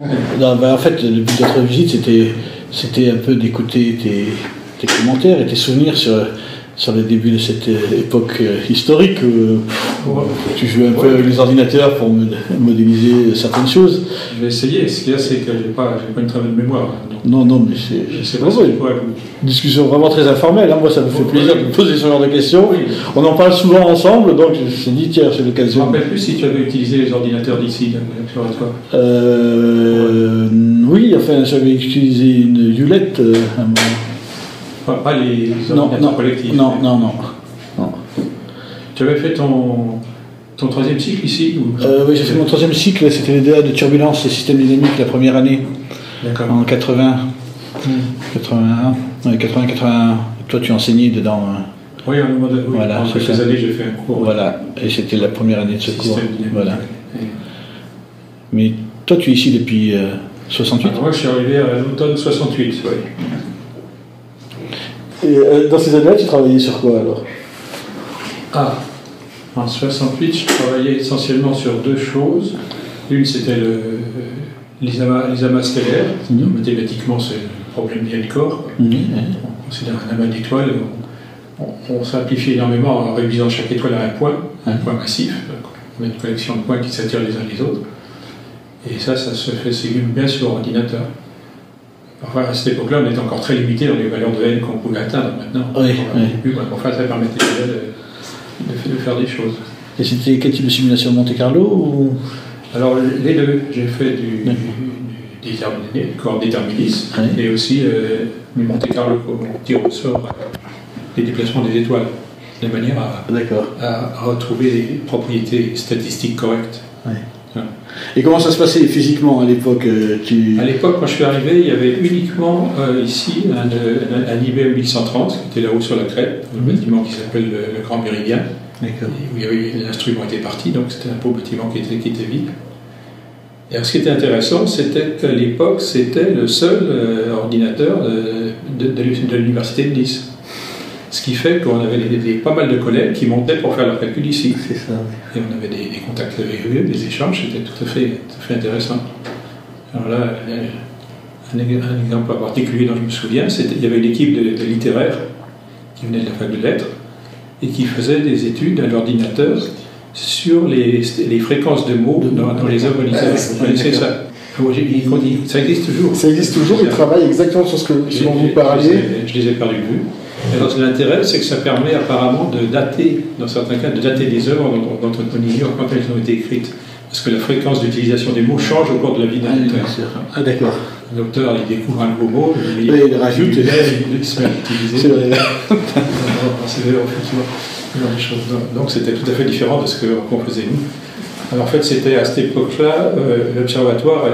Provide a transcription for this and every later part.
Non, en fait, le but de notre visite, c'était un peu d'écouter tes commentaires et tes souvenirs sur le début de cette époque historique où tu jouais un peu avec les ordinateurs pour modéliser certaines choses. Je vais essayer. Ce qu'il y a, c'est que j'ai pas une très bonne mémoire. Non, mais c'est vraiment une discussion vraiment très informelle. Hein. Moi, ça me fait plaisir de me poser ce genre de questions. Oui. On en parle souvent ensemble, donc je me suis dit, tiens, c'est l'occasion. Je ne me rappelle plus si tu avais utilisé les ordinateurs d'ici, l'observatoire. Oui, enfin, j'avais utilisé une Hewlett à un moment. Pas les ordinateurs collectifs. Non. Tu avais fait ton troisième cycle ici Oui, j'ai fait mon troisième cycle, c'était les DA de turbulence et système dynamique la première année. D'accord. En 80. 80-81. Toi, tu enseignais dedans. Oui, à un moment donné. Voilà, en quelques années, j'ai fait un cours. Voilà, et c'était la première année de ce cours. Voilà. Et... Mais toi, tu es ici depuis 68 ? Moi, je suis arrivé à l'automne 68, oui. Et dans ces années-là, tu travaillais sur quoi alors ? En 68, je travaillais essentiellement sur deux choses. L'une, c'était les amas stellaires. Mathématiquement, c'est le problème lien de corps. On considère un amas d'étoiles. On simplifie énormément en réduisant chaque étoile à un point massif. On a une collection de points qui s'attirent les uns les autres. Et ça se fait bien sur ordinateur. Enfin, à cette époque-là, on était encore très limité dans les valeurs de n qu'on pouvait atteindre maintenant. Enfin, ça permettait déjà de faire des choses. Et c'était quel type de simulation, Monte Carlo ou... Alors, les deux. J'ai fait du corps déterminisme et aussi du Monte Carlo, on tire au sort les déplacements des étoiles, de manière à retrouver des propriétés statistiques correctes. Et comment ça se passait physiquement à l'époque À l'époque, quand je suis arrivé, il y avait uniquement ici un IBM 1130 qui était là-haut sur la crête, un bâtiment qui s'appelle le Grand Méridien, où l'instrument était parti, donc c'était un beau bâtiment qui était vide. Et alors, ce qui était intéressant, c'était qu'à l'époque, c'était le seul ordinateur de l'université de Nice. Ce qui fait qu'on avait pas mal de collègues qui montaient pour faire leurs calculs ici. C'est ça, oui. Et on avait des contacts réguliers, des échanges, c'était tout à fait intéressant. Alors là, un exemple particulier dont je me souviens, il y avait une équipe de littéraires qui venait de la fac de lettres et qui faisait des études à l'ordinateur sur les fréquences de mots dans les œuvres littéraires. Vous connaissez ça ? Ça existe toujours. Ça existe toujours, ils travaillent exactement sur ce dont vous parliez. Je les ai perdus de vue. Alors, l'intérêt, c'est que ça permet apparemment de dater, dans certains cas, de dater des œuvres dont on ignore quand elles ont été écrites. Parce que la fréquence d'utilisation des mots change au cours de la vie d'un auteur. Ah, d'accord. L'auteur, il découvre un nouveau mot, il le rajoute, il se met à l'utiliser. C'est vrai. Donc, c'était tout à fait différent de ce qu'on faisait nous. Alors, en fait, c'était à cette époque-là, l'observatoire,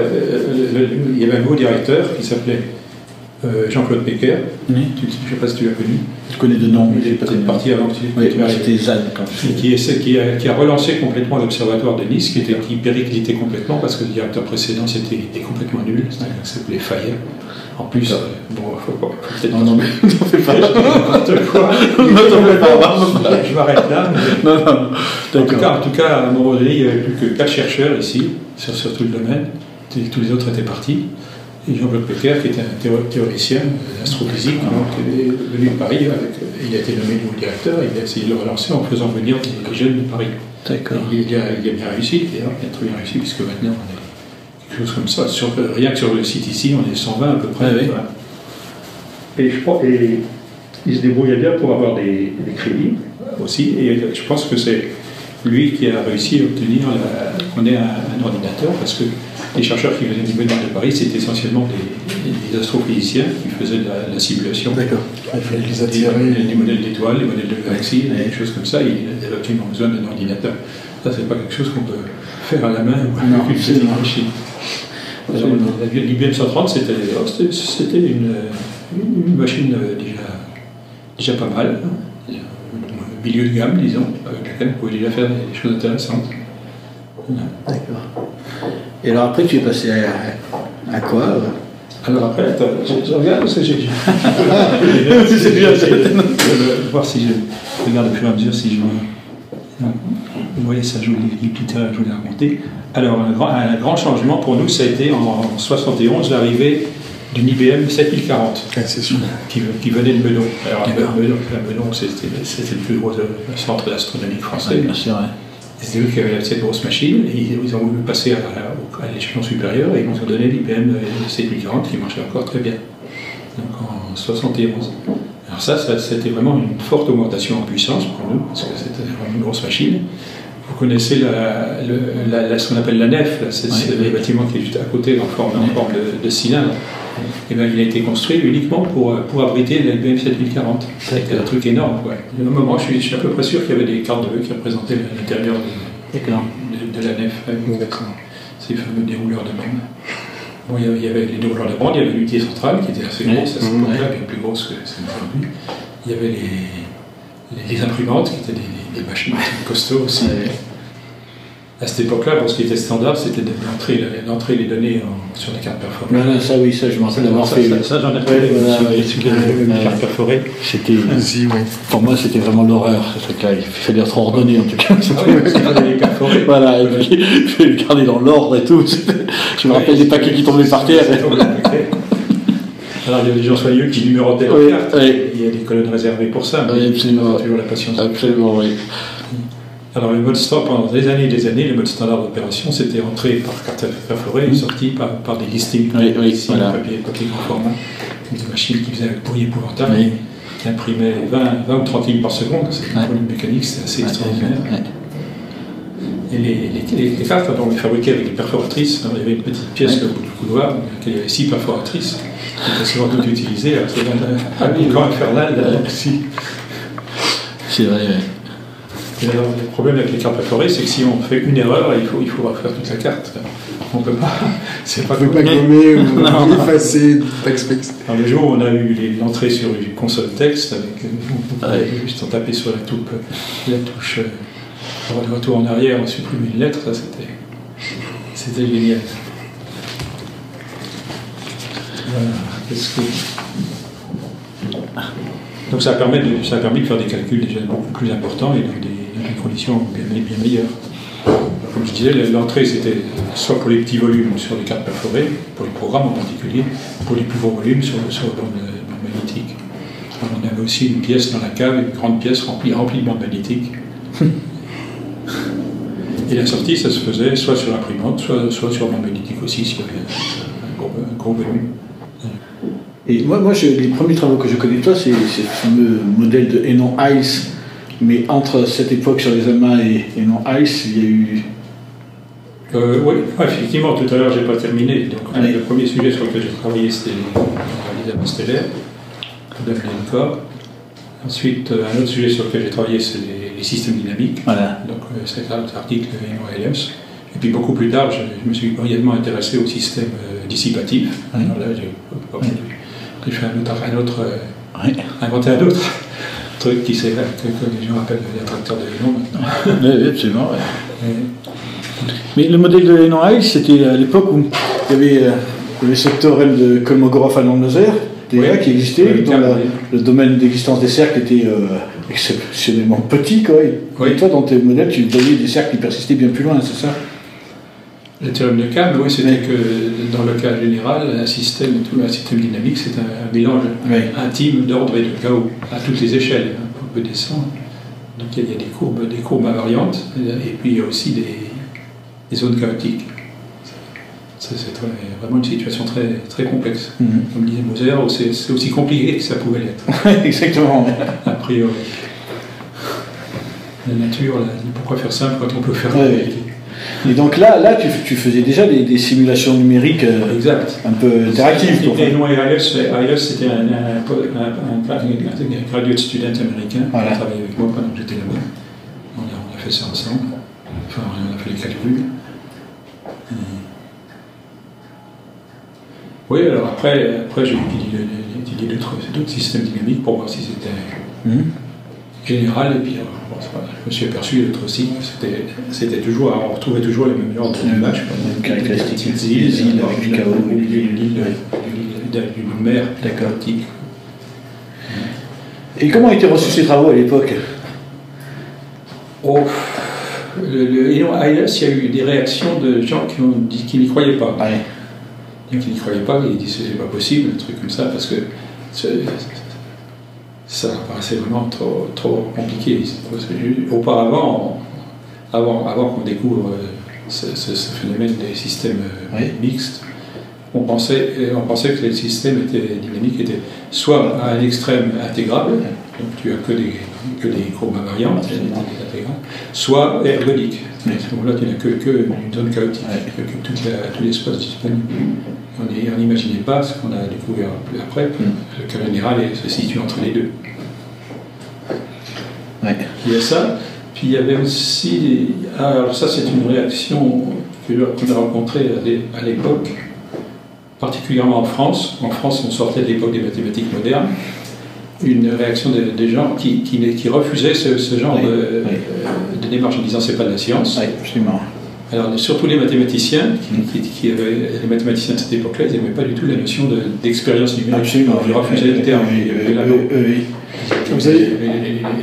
il y avait un nouveau directeur qui s'appelait Jean-Claude Péquer. Je ne sais pas si tu l'as connu. Je connais de nom, mais il est peut-être parti avant que tu c'était Zan quand qui a relancé complètement l'observatoire de Nice, qui périclitait complètement parce que le directeur précédent était complètement nul, il s'appelait Fayet. En plus, faut peut-être. Non, mais n'en fais pas. Je m'arrête là. En tout cas, à un moment donné, il n'y avait plus que 4 chercheurs ici, sur tout le domaine. Tous les autres étaient partis. Et Jean-Claude Péquer, qui était un théoricien d'astrophysique, qui est venu de Paris, il a été nommé nouveau directeur, il a essayé de le relancer en faisant venir des jeunes de Paris. D'accord. Il a bien réussi, d'ailleurs, il a très bien réussi, puisque maintenant on est quelque chose comme ça. Rien que sur le site ici, on est 120 à peu près. Voilà. Et il se débrouillait bien pour avoir des crédits aussi, et je pense que c'est lui qui a réussi à obtenir qu'on ait un ordinateur, parce que les chercheurs qui venaient du Médard de Paris, c'était essentiellement des astrophysiciens qui faisaient de la simulation. D'accord. Il fallait les attirer. Les modèles d'étoiles, les modèles de galaxies, des choses comme ça. Ils avaient absolument besoin d'un ordinateur. Ça, c'est pas quelque chose qu'on peut faire à la main ou avec une petite machine. L'IBM 130, c'était une machine déjà pas mal, milieu de gamme, disons, avec laquelle on pouvait déjà faire des choses intéressantes. D'accord. Et alors après, tu es passé à quoi Alors après, je regarde ce que j'ai dit. C'est bien, voir si je regarde au fur et à mesure si je vois. Vous voyez, ça joue les petits terrains, je vous l'ai raconté. Alors, un grand changement pour nous, ça a été en 71 l'arrivée d'une IBM 7040, c'est sûr. Qui venait de Meudon. Alors, Meudon, c'était le plus gros centre d'astronomie français. Bien sûr, ouais. C'est eux qui avaient cette grosse machine, et ils ont voulu passer à l'échelon supérieur, et ils nous ont donné l'IBM 7040 qui marchait encore très bien. Donc en 71. Alors ça c'était vraiment une forte augmentation en puissance pour nous, parce que c'était vraiment une grosse machine. Vous connaissez ce qu'on appelle la nef, c'est le bâtiment qui est juste à côté en forme de cylindre. Et bien, il a été construit uniquement pour abriter l'IBM 7040. C'était un truc énorme. Ouais. À un moment, je suis à peu près sûr qu'il y avait des cartes de vœux qui représentaient l'intérieur de la nef. Ces fameux dérouleurs de bande. Bon, il y avait les dérouleurs de bande, il y avait l'unité centrale qui était assez grosse, à cette époque-là, bien plus grosse que c'est aujourd'hui. Il y avait les imprimantes qui étaient des machines costauds aussi. À cette époque-là, ce qui était standard, c'était d'entrer les données sur des cartes perforées. Voilà, ça oui, ça je m'en rappelle d'avoir fait. Ça j'en ai fait sur les cartes perforées. Pour moi, c'était vraiment l'horreur, ce truc-là. Il fallait être ordonné en tout cas. Parce qu'il fallait les perforer. Voilà, et puis il fallait les garder dans l'ordre et tout. Je me rappelle des paquets qui tombaient par terre. Alors il y a des gens soigneux qui numérotaient leurs cartes. Il y a des colonnes réservées pour ça, mais absolument. Toujours la patience. Absolument, oui. Alors le mode standard, pendant des années et des années, le mode standard d'opération, c'était entré par carte perforée et sorti par des listings, voilà. papier grand format, des machines qui faisaient un bruit épouvantable, qui imprimaient 20 ou 30 lignes par seconde. C'était un volume mécanique, c'était assez extraordinaire. Et les cartes, on les fabriquait avec des perforatrices. Alors, il y avait une petite pièce au bout du couloir, dans laquelle il y avait 6 perforatrices, qui étaient souvent toutes utilisées. Alors c'était un piquant infernal aussi. C'est vrai, oui. Et alors, le problème avec les cartes perforées, c'est que si on fait une erreur, il faut refaire toute la carte. On ne peut pas. C'est pas gommer ou effacer. Alors, le jour où on a eu l'entrée sur une console texte, juste en taper sur la touche de retour en arrière, on supprimait une lettre, ça c'était génial. Voilà. Donc ça a permis de faire des calculs déjà beaucoup plus importants et dans des conditions bien meilleures. Comme je disais, l'entrée c'était soit pour les petits volumes sur les cartes perforées, pour les programmes en particulier, pour les plus gros volumes sur le bande magnétique. Alors, on avait aussi une pièce dans la cave, une grande pièce remplie de bandes magnétiques. Et la sortie, ça se faisait soit sur l'imprimante, soit sur bande magnétique aussi, s'il y avait un gros volume. Et moi les premiers travaux que je connais de toi, c'est ce fameux modèle de Hénon Ice, mais entre cette époque sur les amas et Hénon Ice, il y a eu... Oui, effectivement, tout à l'heure, je n'ai pas terminé. Donc, le premier sujet sur lequel j'ai travaillé, c'était les amas stellaires, de corps. Ensuite, un autre sujet sur lequel j'ai travaillé, c'est les systèmes dynamiques. Voilà. Donc, c'est l'article Hénon Williams. Et puis, beaucoup plus tard, je me suis brièvement intéressé au système dissipatif. Alors là, j'ai fait inventé un autre truc qui c'est que les gens appellent l'attracteur de Hénon maintenant. Oui, absolument. Ouais. Mais le modèle de Hénon Ice, c'était à l'époque où il y avait cette théorème de Kolmogorov-Allen-Noether qui existait, dont le domaine d'existence des cercles était exceptionnellement petit. Et toi, dans tes modèles, tu voyais des cercles qui persistaient bien plus loin, c'est ça? Le théorème de Kahn, oui, c'était que dans le cas général, un système dynamique, c'est un mélange intime d'ordre et de chaos à toutes les échelles. On peut descendre. Donc il y a des courbes invariantes, et puis il y a aussi des zones chaotiques. C'est vraiment une situation très, très complexe. Comme disait Moser, c'est aussi compliqué que ça pouvait l'être. Exactement. A priori. La nature, pourquoi faire simple quand on peut faire compliqué? Et donc là tu faisais déjà des simulations numériques un peu interactives. Hénon et Ayers, c'était un graduate student américain qui a travaillé avec moi pendant que j'étais là-bas. On a fait ça ensemble. Enfin, on a fait les calculs. Oui, alors après j'ai étudié d'autres systèmes dynamiques pour voir si c'était général, et puis je me suis aperçu d'être aussi que c'était toujours, on retrouvait toujours les mêmes ordres d'images, les caractéristiques des îles avec du chaos, d'une mer chaotique. Et comment étaient reçus ces travaux à l'époque? Eilers, il y a eu des réactions de gens qui n'y croyaient pas. Qui n'y croyaient pas, ils disaient c'est pas possible, un truc comme ça, parce que ça paraissait vraiment trop compliqué. Auparavant, avant qu'on découvre ce phénomène des systèmes mixtes, on pensait que les systèmes dynamiques étaient soit à un extrême intégrable, donc tu as que des chromas variantes, soit ergodiques. À ce moment-là, tu n'as que une zone chaotique, tout l'espace disponible. On n'imaginait pas ce qu'on a découvert après, que le général se situe entre les deux. Il y a ça, puis il y avait aussi alors ça c'est une réaction qu'on a rencontrée à l'époque, particulièrement en France. En France, on sortait de l'époque des mathématiques modernes, une réaction des gens qui refusaient ce genre de démarche en disant c'est pas de la science. Oui, absolument. Alors, surtout les mathématiciens, les mathématiciens de cette époque-là, ils n'aimaient pas du tout la notion d'expérience numérique. Absolument. Ils refusaient le terme.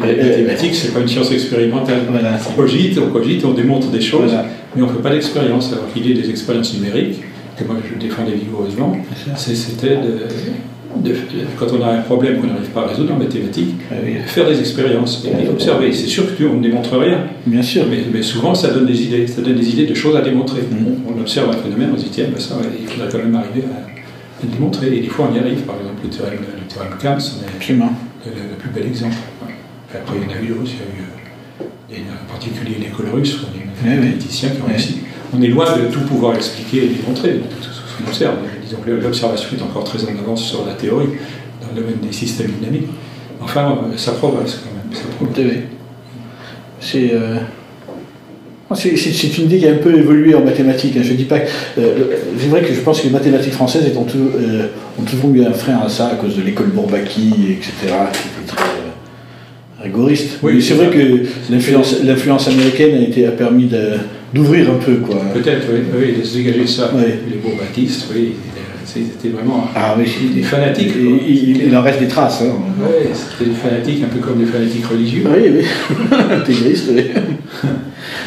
Les mathématiques, c'est pas une science expérimentale. On cogite, on démontre des choses, mais on ne fait pas d'expérience. Alors qu'il y ait des expériences numériques, que moi je défendais vigoureusement, c'était quand on a un problème qu'on n'arrive pas à résoudre en mathématiques, faire des expériences et observer. C'est sûr que on ne démontre rien. Bien sûr. Mais souvent, ça donne des idées de choses à démontrer. On observe un phénomène, on se dit, tiens, ça, il faudrait quand même arriver à le démontrer. Et des fois, on y arrive. Par exemple, le théorème Kams, c'est le plus bel exemple. Après, il y en a eu d'autres. Il y a en particulier les Colorus, des mathématiciens qui ont réussi. On est loin de tout pouvoir expliquer et démontrer, tout ce qu'on observe. Disons que l'observation est encore très en avance sur la théorie, dans le domaine des systèmes dynamiques. Enfin, ça progresse quand même. Ça progresse. C'est une idée qui a un peu évolué en mathématiques. Je dis pas. C'est vrai que je pense que les mathématiques françaises ont toujours eu un frein à ça à cause de l'école Bourbaki, etc., qui était très rigoriste. Oui, c'est vrai que l'influence américaine a permis d'ouvrir un peu, quoi. Peut-être, oui, de se dégager de ça. Les Bourbakistes, oui. C'était vraiment des fanatiques. Il en reste des traces. Hein. Oui, c'était des fanatiques, un peu comme des fanatiques religieux. Oui. Intégristes, oui.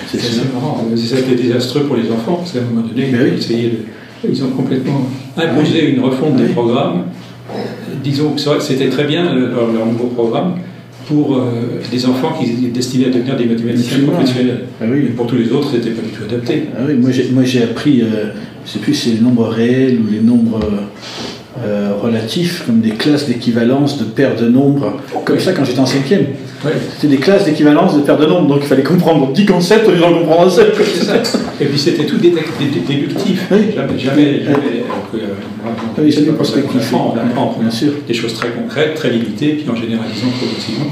C'est marrant. C'était désastreux pour les enfants, parce qu'à un moment donné, ils ont complètement imposé une refonte des programmes. Disons que c'est vrai que c'était très bien, leur nouveau programme, pour des enfants qui étaient destinés à devenir des mathématiciens professionnels. Mais pour tous les autres, c'était pas du tout adapté. Moi j'ai appris, je ne sais plus si c'est les nombres réels ou les nombres relatifs, comme des classes d'équivalence de paires de nombres, comme ça quand j'étais en 5e. C'était des classes d'équivalence de paires de nombres, donc il fallait comprendre 10 concepts au lieu d'en comprendre un seul. Et puis c'était tout déductif. Jamais prospectif. On apprend bien sûr des choses très concrètes, très limitées, puis en généralisant progressivement.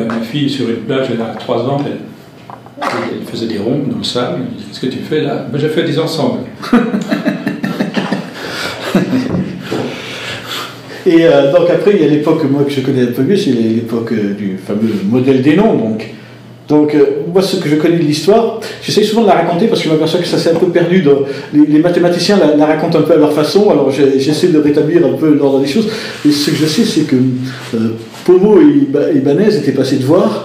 Ma fille, sur une plage, elle a 3 ans, elle faisait des ronds dans le sable. Elle me dit, qu'est-ce que tu fais là? J'ai fait des ensembles. Et donc après, il y a l'époque, moi, que je connais un peu mieux, c'est l'époque du fameux modèle des nombres. Donc moi, ce que je connais de l'histoire, j'essaie souvent de la raconter parce que je m'aperçois que ça s'est un peu perdu. Les mathématiciens la racontent un peu à leur façon, alors j'essaie de rétablir un peu l'ordre des choses. Et ce que je sais, c'est que Pommo et Ibanez étaient passés de voir.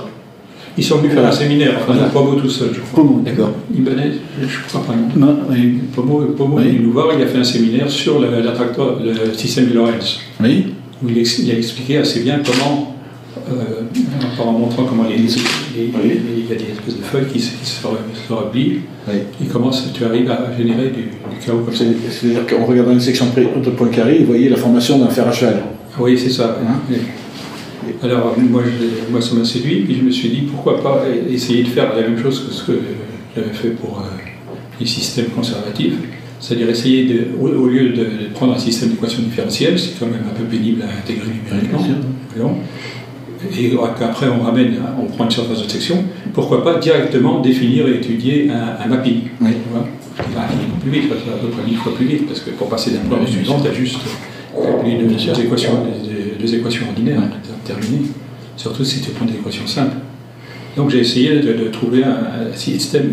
Ils sont venus faire un séminaire, Pommo tout seul, je crois. Pommo, d'accord. Ibanez, je ne crois pas, non. Pommo est venu nous voir, il a fait un séminaire sur le système de Lorentz. Oui. Où il a expliqué assez bien comment, en montrant comment il y a des espèces de feuilles qui se replient, et comment tu arrives à générer du chaos comme ça. C'est-à-dire qu'en regardant une section de Poincaré, vous voyez la formation d'un fer à cheval. Oui, c'est ça. Alors, moi, ça m'a séduit, puis je me suis dit, pourquoi pas essayer de faire la même chose que ce que j'avais fait pour les systèmes conservatifs, c'est-à-dire essayer, au lieu de prendre un système d'équations différentielles, c'est quand même un peu pénible à intégrer numériquement, et qu'après on prend une surface de section, pourquoi pas directement définir et étudier un mapping. Oui. Qui va plus vite, à peu près 1000 fois plus vite, parce que pour passer d'un plan au suivant, tu as juste deux équations ordinaires terminées, surtout si tu prends des équations simples. Donc j'ai essayé de trouver un système,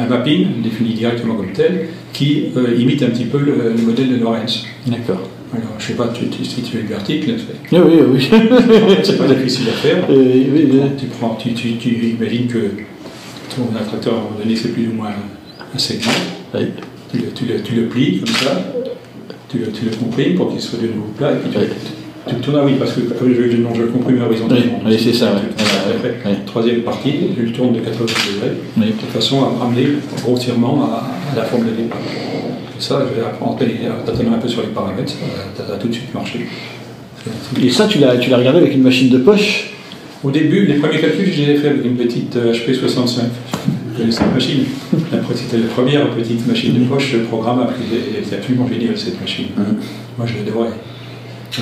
un mapping défini directement comme tel, qui imite un petit peu le modèle de Lorentz. D'accord. Alors, je ne sais pas si tu as lu l'article. Oui. C'est pas difficile à faire. Oui. Tu imagines que ton attracteur, à un moment donné, c'est plus ou moins un segment. Oui. Tu le plies comme ça, tu le comprimes pour qu'il soit de nouveau plat, et puis tu le tournes. Ah oui, parce que je le comprime horizontalement. Oui, c'est ça. Après, troisième partie, je le tourne de 80 degrés, de façon à ramener grossièrement à la forme de départ. Ça, je vais apprendre à tâtonner un peu sur les paramètres, ça va tout de suite marcher. Et ça, tu l'as regardé avec une machine de poche? Au début, les premiers calculs, je les ai fait avec une petite HP 65. Je connaissais la machine. Après, c'était la première petite machine de poche programmable. Elle était absolument géniale, cette machine. Moi, je l'adorais.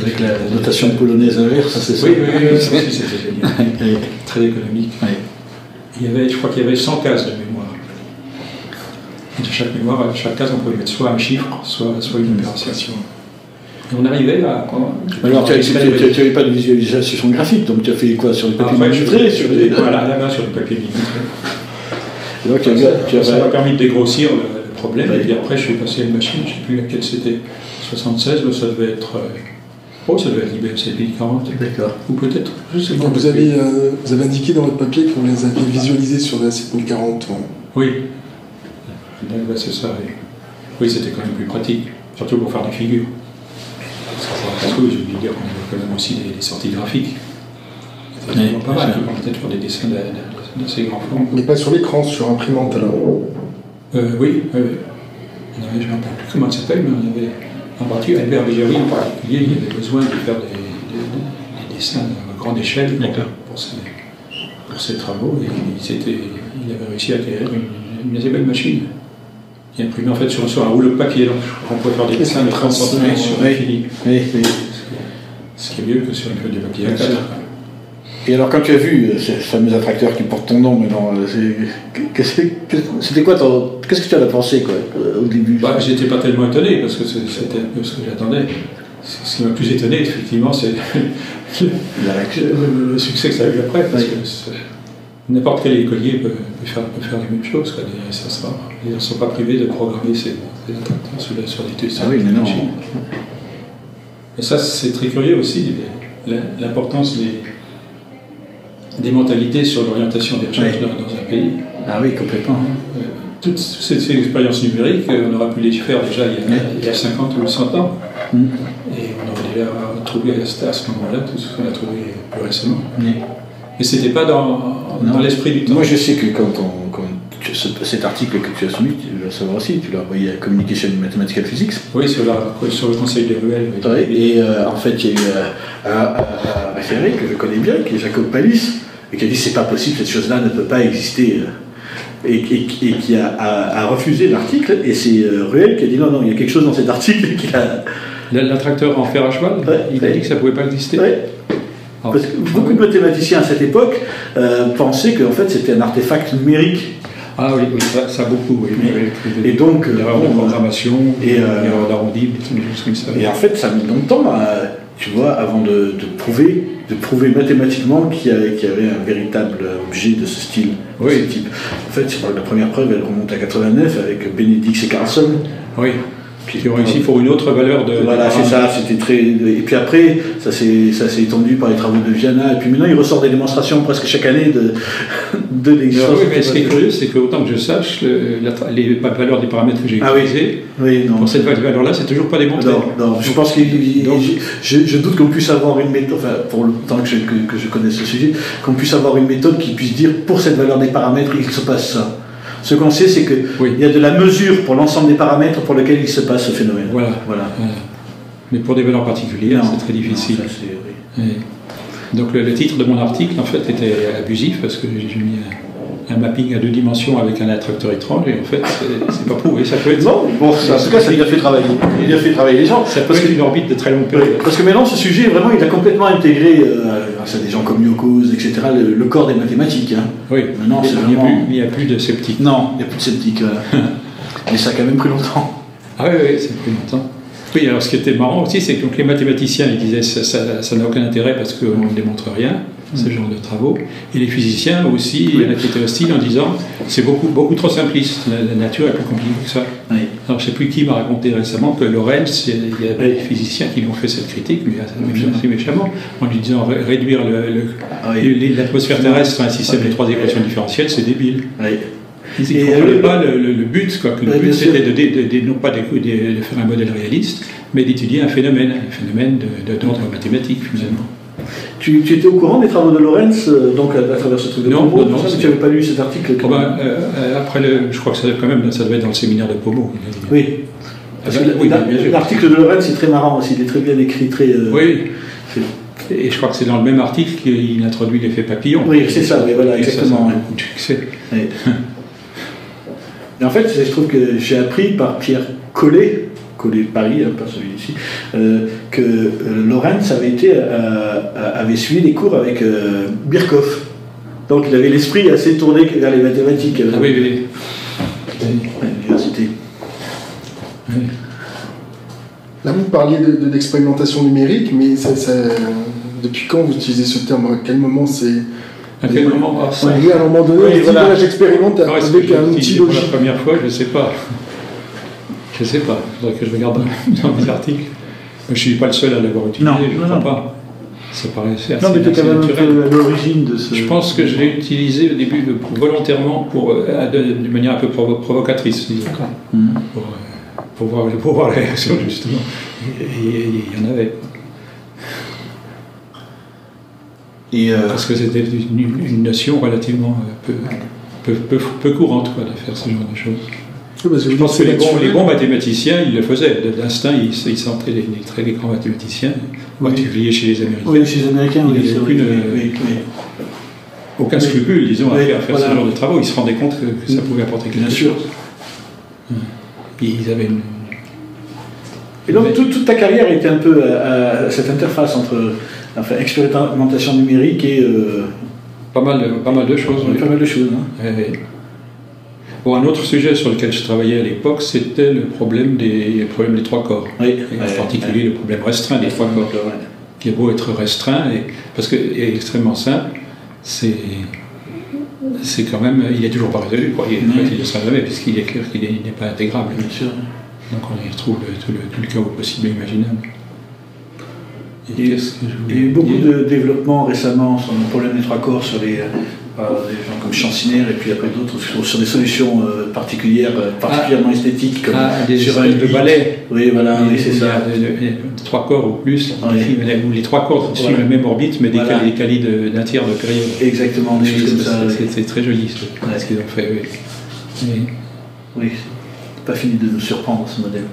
Avec la notation polonaise inverse, c'est ça? Oui, c'était génial. Très économique. Je crois qu'il y avait 100 cases de mémoire. Et de chaque mémoire, à chaque case, on pouvait mettre soit un chiffre, soit une opération. Et on arrivait à... Alors, tu n'avais pas de visualisation graphique, donc tu as fait quoi? Sur le papier millimétré? Voilà, à la main sur le papier millimétré. Ça m'a permis de dégrossir le problème, et puis après, je suis passé à une machine, je ne sais plus laquelle c'était. 76, ça devait être... ça devait être IBM 7040. D'accord. Ou peut-être, je sais pas. Vous avez indiqué dans votre papier que vous les aviez visualisés sur la 7040. Oui. C'est ça. Oui, c'était quand même plus pratique, surtout pour faire des figures. Parce que je veux dire qu'on avait quand même aussi des sorties graphiques. C'était vraiment pas mal, peut-être faire des dessins d'assez grands formes. Mais pas sur l'écran, sur imprimante alors? Oui. Je ne me rappelle plus comment ça s'appelle, mais on avait, en particulier, Albert Béjaoui en particulier, il avait besoin de faire des dessins à grande échelle pour ses travaux, et il avait réussi à acquérir une assez belle machine. Il imprimait en fait sur un rouleau de papier, donc on pouvait faire des dessins de 30 cm sur un fini. Oui. Ce qui est mieux que sur une feuille de papier A4. Et alors, quand tu as vu ces fameux attracteurs qui portent ton nom maintenant, c'était quoi qu'est-ce que tu en as pensé au début? J'étais pas tellement étonné, parce que c'était un peu ce que j'attendais. Ce qui m'a plus étonné, effectivement, c'est le succès que ça a eu après, parce que n'importe quel écolier peut faire les mêmes choses. Ils ne sont pas privés de programmer ces attracteurs sur des tests. Ah oui, mais non. Et ça, c'est très curieux aussi, l'importance des mentalités sur l'orientation des recherches dans un pays. Ah oui, complètement. Toutes ces expériences numériques, on aurait pu les faire déjà il y a 50 ou 100 ans. Et on aurait déjà trouvé à ce moment-là tout ce qu'on a trouvé plus récemment. Mais ce n'était pas dans l'esprit du temps. Moi, je sais que cet article que tu as soumis, tu dois savoir aussi, tu l'as envoyé à Communication Mathematical Physics. Oui, sur le Conseil des ruelles. Oui. Et en fait, il y a eu un référé que je connais bien, qui est Jacob Pallis, et qui a dit c'est pas possible, cette chose-là ne peut pas exister. Et qui a refusé l'article, et c'est Ruel qui a dit non, il y a quelque chose dans cet article qui a... L'attracteur en fer à cheval, il a dit que ça ne pouvait pas exister. Parce que beaucoup de mathématiciens à cette époque pensaient qu'en fait c'était un artefact numérique. Ah oui, ça beaucoup, oui. Et donc, l'erreur de programmation, l'erreur d'arrondi, des choses comme ça. Et en fait, ça a mis longtemps, tu vois, avant de prouver mathématiquement qu'il y avait un véritable objet de ce style, de ce type. En fait, la première preuve, elle remonte à 89 avec Benedict et Carlson. Oui. Qui ont réussi pour une autre valeur de... Voilà, c'est ça, c'était très... Et puis après, ça s'est étendu par les travaux de Viana, et puis maintenant il ressort des démonstrations presque chaque année de l'existence. Oui, mais ce qui est curieux, c'est qu'autant que je sache, les valeurs des paramètres que j'ai utilisés, pour cette valeur-là, c'est toujours pas démontré. Non, je pense que... Je doute qu'on puisse avoir une méthode, enfin, pour le temps que je connais ce sujet, qu'on puisse avoir une méthode qui puisse dire, pour cette valeur des paramètres, il se passe ça. Ce qu'on sait, c'est qu'il y a de la mesure pour l'ensemble des paramètres pour lesquels il se passe ce phénomène. Voilà. Mais pour des valeurs particulières, c'est très difficile. Donc le titre de mon article, en fait, était abusif, parce que j'ai mis un mapping à 2 dimensions avec un attracteur étrange, et en fait, c'est pas prouvé. Ça peut être... Non, bon, en tout cas, ça lui a fait travailler. Il a fait travailler les gens. Ça peut être une orbite de très longue période. Parce que maintenant, ce sujet, vraiment, il a complètement intégré, grâce à des gens comme Yokos, etc., le corps des mathématiques. Oui, maintenant, il n'y a plus de sceptiques. Non, il n'y a plus de sceptiques. Mais ça a quand même pris longtemps. Ah oui, ça a pris longtemps. Oui, alors ce qui était marrant aussi, c'est que les mathématiciens ils disaient ça n'a aucun intérêt parce qu'on ne démontre rien, ce genre de travaux. Et les physiciens aussi, il y en a qui étaient hostiles en disant c'est beaucoup trop simpliste, la nature est plus compliquée que ça. Alors, je ne sais plus qui m'a raconté récemment que Lorentz, il y a des physiciens qui lui ont fait cette critique, mais assez méchamment, en lui disant réduire l'atmosphère terrestre à un système de 3 équations différentielles, c'est débile. Ils ne comprenaient pas le but, quoi, que le but c'était non pas de faire un modèle réaliste, mais d'étudier un phénomène d'ordre mathématique finalement. Tu étais au courant des travaux de Lorentz, donc à travers ce truc de Pomo? Non, tu n'avais pas lu cet article? Après, je crois que ça devait être dans le séminaire de Pomo. Oui. L'article de Lorentz est très marrant aussi, il est très bien écrit, très. Oui. Et je crois que c'est dans le même article qu'il introduit l'effet papillon. Oui, c'est ça, oui, voilà, exactement. Ça a beaucoup de succès. Oui. Et en fait, je trouve que j'ai appris par Pierre Collet de Paris, pas celui d'ici, que Lorentz avait suivi des cours avec Birkhoff. Donc il avait l'esprit assez tourné vers les mathématiques. Ah oui. À l'université. Oui. Là, vous parliez d'expérimentation numérique, mais depuis quand vous utilisez ce terme? À quel moment c'est... À quel moment? Oui, à un moment donné, voilà, j'expérimente avec un outil logique. Pour la première fois, je ne sais pas. Je ne sais pas, il faudrait que je regarde dans mes articles. Je ne suis pas le seul à l'avoir utilisé, je ne crois pas. Ça paraissait assez naturel. Non, mais tu es quand même un peu à l'origine de ce... Je pense que je l'ai utilisé au début volontairement de manière un peu provocatrice, disons. Pour voir la réaction, justement. Et il y en avait. Parce que c'était une notion relativement peu courante, quoi, de faire ce genre de choses. Je pense que les bons mathématiciens, ils le faisaient. D'instinct, ils sentaient les très grands mathématiciens, en particulier chez les Américains. Oui, chez les Américains, aucun scrupule, disons, à faire ce genre de travaux. Ils se rendaient compte que ça pouvait apporter quelque chose. Ils avaient une... Et donc, toute ta carrière était un peu à cette interface entre expérimentation numérique et... Pas mal de choses. Pas mal de choses, hein. Bon, un autre sujet sur lequel je travaillais à l'époque, c'était le problème des 3 corps. Et en particulier le problème restreint des 3 corps. Qui est beau être restreint, parce qu'il est extrêmement simple, c'est quand même... Il n'est toujours pas résolu, quoi. En fait, il ne le sera jamais, puisqu'il est clair qu'il n'est pas intégrable. Bien sûr. Donc on y retrouve tout le chaos possible et imaginable. Il y a eu beaucoup de développement récemment sur le problème des 3 corps, sur des gens comme Chanciner et puis après d'autres, sur des solutions particulières, particulièrement esthétiques, comme sur un balai. Oui, voilà, c'est ça. 3 corps ou plus, où les 3 corps suivent la même orbite, mais décalés d'un tiers de période. Exactement, des choses comme ça. C'est très joli ce qu'ils ont fait, oui. Oui, pas fini de nous surprendre ce modèle.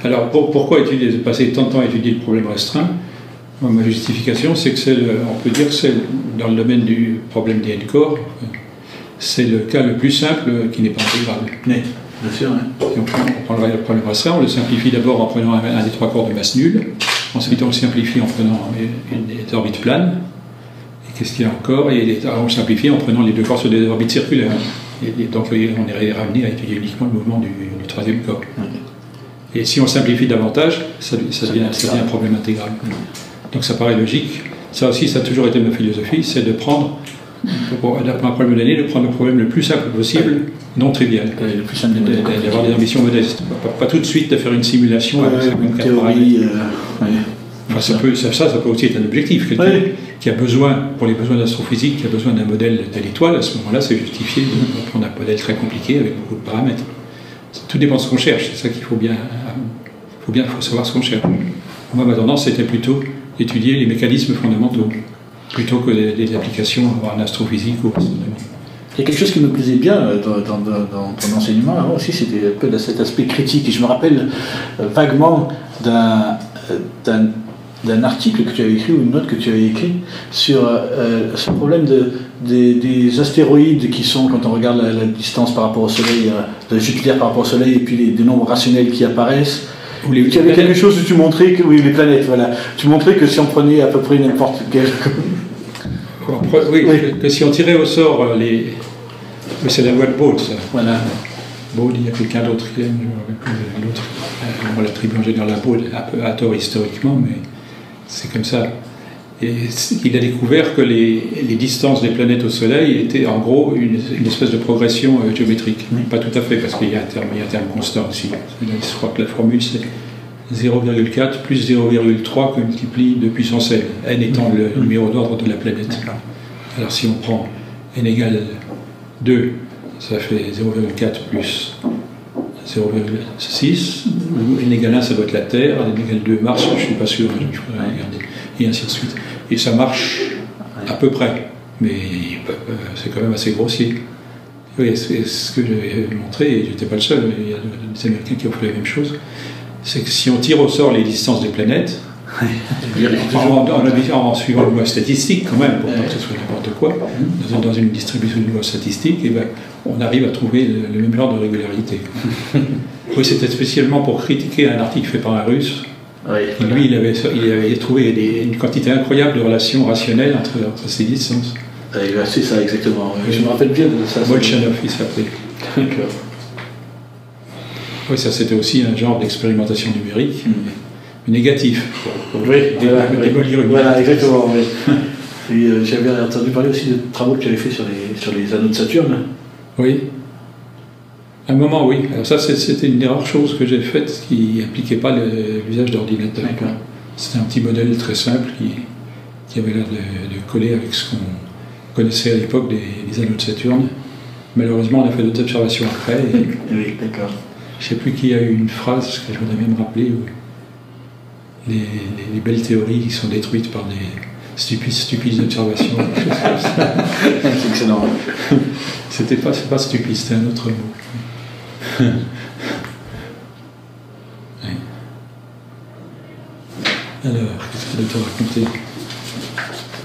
Alors, pourquoi passer tant de temps à étudier le problème restreint? Ma justification, c'est que on peut dire que c'est dans le domaine du problème des n-corps, c'est le cas le plus simple qui n'est pas intégrable. Oui, bien sûr. Si on prend le problème restreint, on le simplifie d'abord en prenant un des 3 corps de masse nulle, ensuite on le simplifie en prenant des orbites planes, et qu'est-ce qu'il y a encore? On le simplifie en prenant les 2 corps sur des orbites circulaires. Et donc on est ramené à étudier uniquement le mouvement du 3e corps. Et si on simplifie davantage, ça devient un problème intégral. Donc ça paraît logique. Ça aussi, ça a toujours été ma philosophie, c'est de prendre, pour un problème donné, de prendre le problème le plus simple possible, non trivial. D'avoir des ambitions modestes. Pas tout de suite de faire une simulation avec une théorie. Ça peut aussi être un objectif. Quelqu'un qui a besoin, pour les besoins d'astrophysique, qui a besoin d'un modèle de l'étoile, à ce moment-là, c'est justifié de prendre un modèle très compliqué avec beaucoup de paramètres. Tout dépend de ce qu'on cherche, c'est ça qu'il faut savoir ce qu'on cherche. Moi, ma tendance, c'était plutôt étudier les mécanismes fondamentaux, plutôt que des applications en astrophysique ou en astronomie. Il y a quelque chose qui me plaisait bien dans ton enseignement avant aussi, c'était un peu cet aspect critique. Et je me rappelle vaguement d'un article que tu avais écrit ou une note que tu avais écrit sur ce problème des astéroïdes qui sont, quand on regarde la distance par rapport au Soleil, de Jupiter par rapport au Soleil, et puis des nombres rationnels qui apparaissent. Il y avait quelque chose où tu montrais que, oui, les planètes, voilà. Tu montrais que si on prenait à peu près n'importe quel... Oui, que si on tirait au sort les... Mais c'est la loi de Bode, ça. Voilà. Bode, il y a quelqu'un d'autre qui aime, l'autre. On l'attribue en général à Bode, un peu à tort historiquement, mais c'est comme ça. Et il a découvert que les distances des planètes au Soleil étaient en gros une espèce de progression géométrique. Pas tout à fait, parce qu'il y a un terme constant aussi. Je crois que la formule c'est 0,4 plus 0,3 que multiplie de puissance n, n étant le numéro d'ordre de la planète. Alors si on prend n égale 2, ça fait 0,4 plus 0,6, n égale 1 ça doit être la Terre, n égale 2 Mars, je ne suis pas sûr, il faudrait regarder, et ainsi de suite. Et ça marche à peu près, mais c'est quand même assez grossier. Oui, c'est ce que j'avais montré, et je n'étais pas le seul, il y a des Américains qui ont fait la même chose, c'est que si on tire au sort les distances des planètes, en suivant une loi statistique quand même, pour pas que ce soit n'importe quoi, dans une distribution de loi statistique, et ben, on arrive à trouver le même genre de régularité. Oui, c'était spécialement pour critiquer un article fait par un Russe. Oui, lui, il avait trouvé une quantité incroyable de relations rationnelles entre ces distances. C'est ça, exactement. Je me rappelle bien de ça. Molchanov, il s'appelait. D'accord. Oui, ça c'était aussi un genre d'expérimentation numérique, mais négatif. Voilà, exactement. Oui. Et j'avais entendu parler aussi de travaux que tu avais fait sur les anneaux de Saturne. Oui. À un moment, oui. Alors ça, c'était une des rares choses que j'ai faites qui n'impliquait pas l'usage d'ordinateur. C'était un petit modèle très simple qui avait l'air de coller avec ce qu'on connaissait à l'époque des anneaux de Saturne. Malheureusement, on a fait d'autres observations après. Oui, d'accord. Je ne sais plus qui a eu une phrase que je voudrais même rappeler. Les belles théories qui sont détruites par des stupides observations. C'est excellent. C'est pas stupide, c'était un autre mot. Oui. Alors, qu'est-ce que je dois te raconter?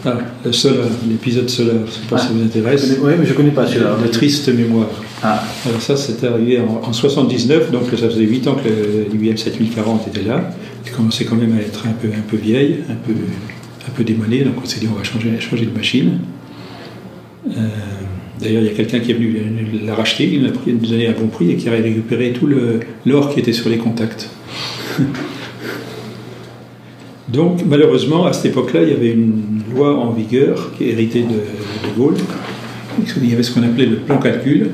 Ah, le Solar, l'épisode Solar, je ne sais pas si ça vous intéresse. Oui, mais je ne connais pas celui-là. De triste mémoire. Ah. Alors ça, c'était arrivé en 79, donc ça faisait 8 ans que l'IBM 7040 était là. Elle commençait quand même à être un peu vieille, un peu démonée, donc on s'est dit on va changer de machine. D'ailleurs, il y a quelqu'un qui est venu la racheter, il m'a donné un bon prix et qui a récupéré tout l'or qui était sur les contacts. Donc, malheureusement, à cette époque-là, il y avait une loi en vigueur qui est héritée de Gaulle. Il y avait ce qu'on appelait le plan calcul,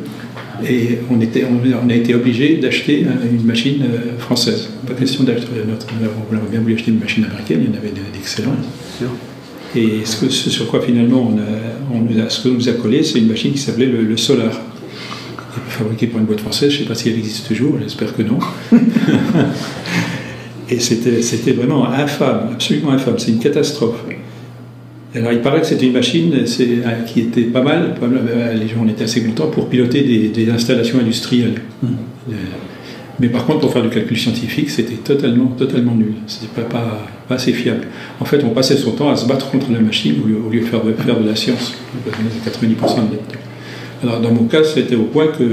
et on a été obligé d'acheter une machine française. Pas question d'acheter notre. On aurait bien voulu acheter une machine américaine, il y en avait d'excellentes. Et ce sur quoi finalement ce que nous a collé, c'est une machine qui s'appelait le Solar. Fabriquée par une boîte française, je ne sais pas si elle existe toujours, j'espère que non. Et c'était vraiment infâme, absolument infâme, c'est une catastrophe. Alors il paraît que c'était une machine qui était pas mal, les gens en étaient assez contents pour piloter des installations industrielles. Mais par contre, pour faire du calcul scientifique, c'était totalement nul, c'était pas assez fiable. En fait, on passait son temps à se battre contre la machine au lieu de faire de la science, 90% de notre temps. Alors dans mon cas, c'était au point que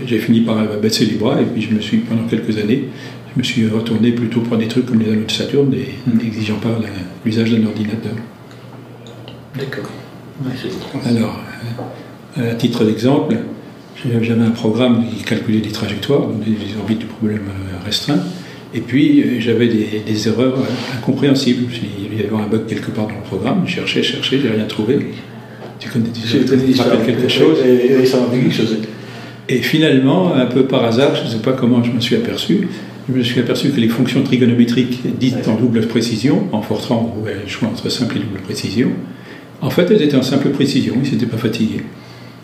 j'ai fini par baisser les bras, et puis pendant quelques années, je me suis retourné plutôt pour des trucs comme les anneaux de Saturne, n'exigeant pas l'usage d'un ordinateur. D'accord. Alors, à titre d'exemple, j'avais un programme qui calculait des trajectoires, donc des orbites de problèmes restreints, et puis j'avais des erreurs incompréhensibles. Il y avait un bug quelque part dans le programme, je cherchais, j'ai rien trouvé. Tu rappelles quelque chose? Et ça m'a fait quelque chose. Et finalement, un peu par hasard, je ne sais pas comment je me suis aperçu que les fonctions trigonométriques dites en double précision, en Fortran, où elle choix entre simple et double précision, en fait, elles étaient en simple précision, ils ne s'étaient pas fatigués.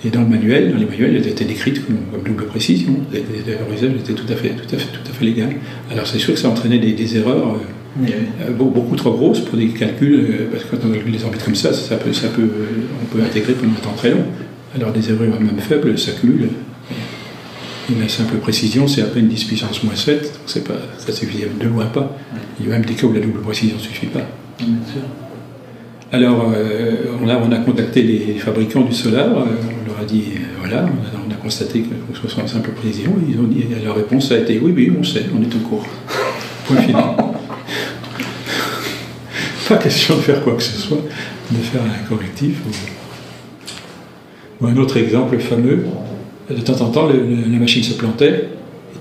Et dans les manuels, elles étaient décrites comme double précision. Leur usage était tout à fait légal. Alors c'est sûr que ça entraînait des erreurs beaucoup trop grosses pour des calculs, parce que quand on calcule des orbites comme ça, on peut intégrer pendant un temps très long. Alors des erreurs même faibles s'accumulent. Une simple précision, c'est à peine 10 puissance -7, donc ça suffit de loin pas. Il y a même des cas où la double précision ne suffit pas. Bien sûr. Alors, on a contacté les fabricants du Solar, on leur a dit, voilà, on a constaté que ce soit en simple précision, ils ont dit, leur réponse a été, oui, on sait, on est au courant. Point final. Pas question de faire quoi que ce soit, de faire un correctif. Ou un autre exemple fameux, de temps en temps, la machine se plantait,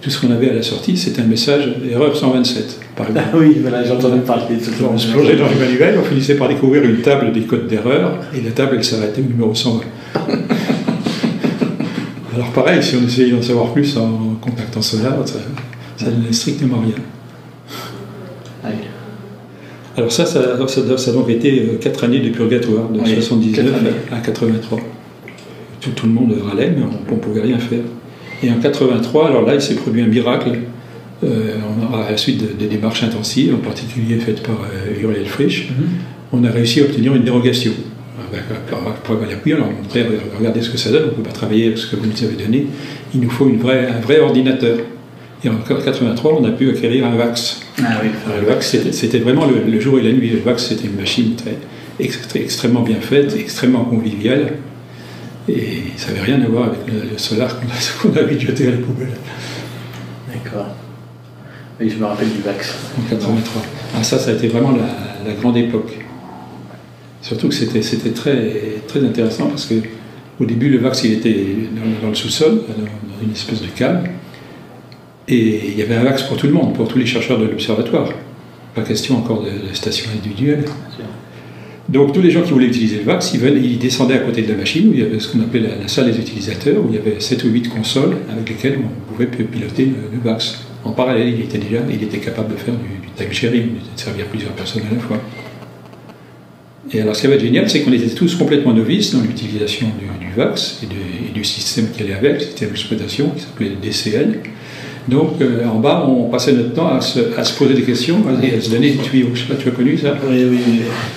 tout ce qu'on avait à la sortie, c'était un message erreur 127, par exemple. Ah oui, voilà, j'ai entendu parler de ce On se plongeait dans les manuels, on finissait par découvrir une table des codes d'erreur, et la table, elle s'arrêtait au numéro 120. Alors pareil, si on essayait d'en savoir plus en contactant cela, ça ne donnait strictement rien. Oui. Alors ça a donc été 4 années de purgatoire, de 79 à 83. Tout le monde râlait, mais on ne pouvait rien faire. Et en 83, alors là, il s'est produit un miracle. À la suite des démarches intensives, en particulier faites par Uriel Frisch, on a réussi à obtenir une dérogation. Après, on leur montrait, regardez ce que ça donne, on ne peut pas travailler avec ce que vous nous avez donné, il nous faut un vrai ordinateur. Et en 83, on a pu acquérir un VAX. Ah oui. Alors, le VAX, c'était vraiment le jour et la nuit. Le VAX, c'était une machine extrêmement bien faite, extrêmement conviviale. Et ça n'avait rien à voir avec le solar qu'on a jeté à la poubelle. D'accord. Oui, je me rappelle du VAX. En 83. Ah, ça a été vraiment la grande époque. Surtout que c'était très intéressant parce que au début, le VAX, il était dans le sous-sol, dans une espèce de cave. Et il y avait un VAX pour tout le monde, pour tous les chercheurs de l'observatoire. Pas question encore de station individuelle. Donc tous les gens qui voulaient utiliser le VAX, ils descendaient à côté de la machine où il y avait ce qu'on appelait la salle des utilisateurs, où il y avait 7 ou 8 consoles avec lesquelles on pouvait piloter le VAX. En parallèle, il était capable de faire du time sharing, de servir plusieurs personnes à la fois. Et alors ce qui avait été génial, c'est qu'on était tous complètement novices dans l'utilisation du VAX et du système qui allait avec, le système d'exploitation qui s'appelait DCL. Donc en bas, on passait notre temps à se poser des questions, à se donner des tuyaux. Je sais pas, tu as connu ça? Oui.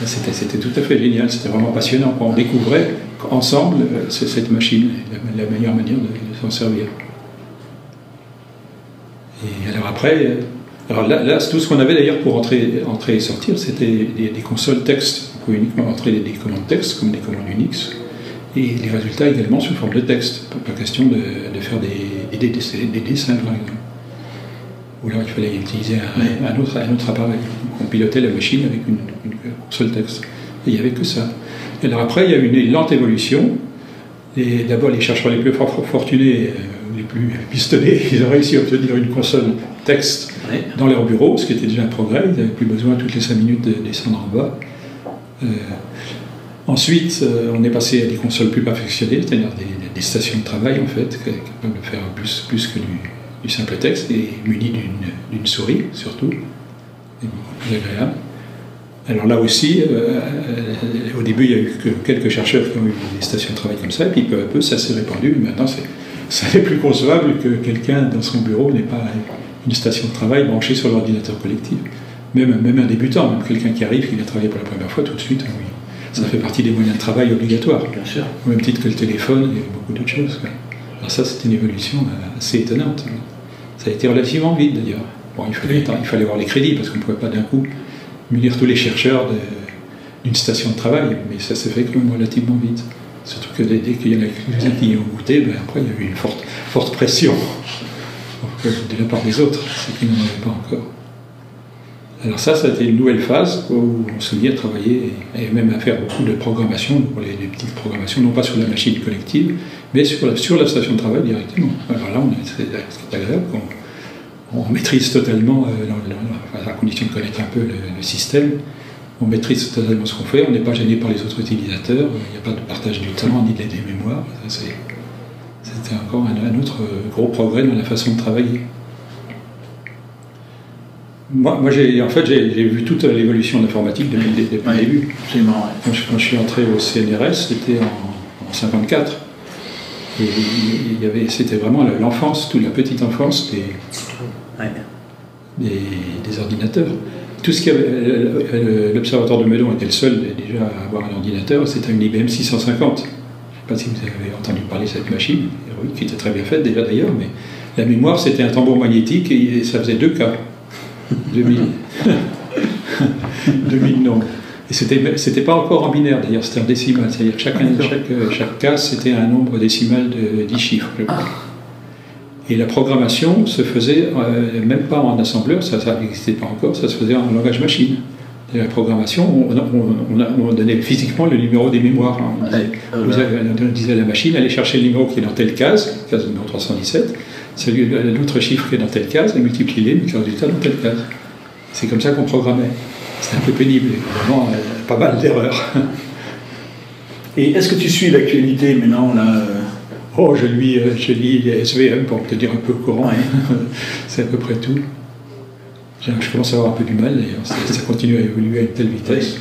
C'était tout à fait génial, c'était vraiment passionnant. On découvrait ensemble cette machine, la meilleure manière de s'en servir. Et alors après, là tout ce qu'on avait d'ailleurs pour entrer et sortir, c'était des consoles texte. On pouvait uniquement entrer des commandes texte, comme des commandes Unix, et les résultats également sous forme de texte. Pas question de faire des dessins, par exemple. Ou alors il fallait utiliser un autre appareil. On pilotait la machine avec une console texte. Et il n'y avait que ça. Et alors après, il y a eu une lente évolution. D'abord, les chercheurs les plus fortunés, les plus pistonnés, ils ont réussi à obtenir une console texte dans leur bureau, ce qui était déjà un progrès. Ils n'avaient plus besoin toutes les 5 minutes de descendre en bas. Ensuite, on est passé à des consoles plus perfectionnées, c'est-à-dire des stations de travail, en fait, capables de faire plus que du simple texte, et munies d'une souris, surtout, et beaucoup plus agréable. Alors là aussi, au début, il y a eu que quelques chercheurs qui ont eu des stations de travail comme ça, et puis peu à peu, ça s'est répandu. Maintenant, ça n'est plus concevable que quelqu'un dans son bureau n'ait pas une station de travail branchée sur l'ordinateur collectif. Même un débutant, même quelqu'un qui arrive, qui vient travailler pour la première fois, tout de suite, oui. Ça fait partie des moyens de travail obligatoires. Bien sûr. Au même titre que le téléphone et beaucoup d'autres choses. Alors ça, c'était une évolution assez étonnante. Ça a été relativement vite, d'ailleurs. Bon, il fallait avoir les crédits, parce qu'on ne pouvait pas d'un coup munir tous les chercheurs d'une station de travail, mais ça s'est fait quand même relativement vite. Surtout que dès qu'il y en a quelques-uns qui y ont goûté, après, il y a eu une forte pression de la part des autres, ceux qui n'en avaient pas encore. Alors ça a été une nouvelle phase où on se mit à travailler et même à faire beaucoup de programmation, pour les petites programmations, non pas sur la machine collective, mais sur la station de travail directement. Alors là, c'est agréable, on maîtrise totalement, à condition de connaître un peu le système, on maîtrise totalement ce qu'on fait, on n'est pas gêné par les autres utilisateurs, il n'y a pas de partage du temps ni des mémoires. C'était encore un autre gros progrès dans la façon de travailler. Moi j'ai vu toute l'évolution de l'informatique depuis le début. Absolument, ouais. Quand je suis entré au CNRS, c'était en 54. Et c'était vraiment l'enfance, toute la petite enfance des ordinateurs. Tout ce qu'il y avait, l'observatoire de Meudon était le seul déjà à avoir un ordinateur, c'était une IBM 650. Je ne sais pas si vous avez entendu parler de cette machine, qui était très bien faite déjà d'ailleurs, mais la mémoire c'était un tambour magnétique et ça faisait 2 K. 2000 nombres. Et c'était pas encore en binaire d'ailleurs, c'était en décimal, c'est-à-dire chaque case c'était un nombre décimal de 10 chiffres. Et la programmation se faisait même pas en assembleur, ça n'existait pas encore, ça se faisait en langage machine. Et la programmation, on donnait physiquement le numéro des mémoires. On disait à la machine, allez chercher le numéro qui est dans telle case numéro 317, l'autre chiffre qui est dans telle case, et multiplie-les, met le résultat dans telle case. C'est comme ça qu'on programmait. C'était un peu pénible, évidemment, pas mal d'erreurs. Et est-ce que tu suis l'actualité maintenant là Oh, je lis les SVM pour te dire un peu au courant. Ouais. C'est à peu près tout. Je commence à avoir un peu du mal, d'ailleurs. Ça continue à évoluer à une telle vitesse.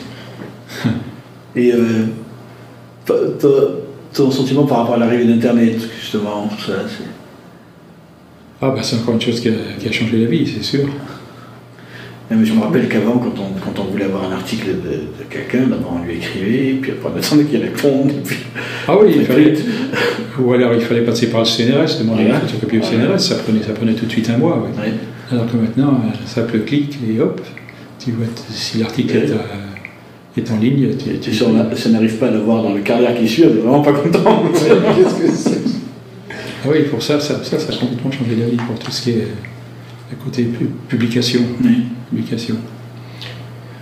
Et ton sentiment par rapport à l'arrivée d'Internet, justement, tout ça, c'est... Ah, bah, c'est encore une chose qui a changé la vie, c'est sûr. Mais je me rappelle qu'avant, quand on voulait avoir un article de quelqu'un, d'abord on lui écrivait, puis après on attendait qu'il réponde. Puis... Ah oui, ou alors il fallait passer par le CNRS, demander la photocopie au CNRS, ça prenait tout de suite un mois. Oui. Ouais. Alors que maintenant, un simple clic et hop, tu vois si l'article est en ligne. Si on n'arrive pas à l'avoir dans le quart d'heure qui suit, on n'est vraiment pas content. Qu'est-ce que c'est? Ah oui, pour ça a complètement changé la vie, pour tout ce qui est à côté publication. Oui. Publication.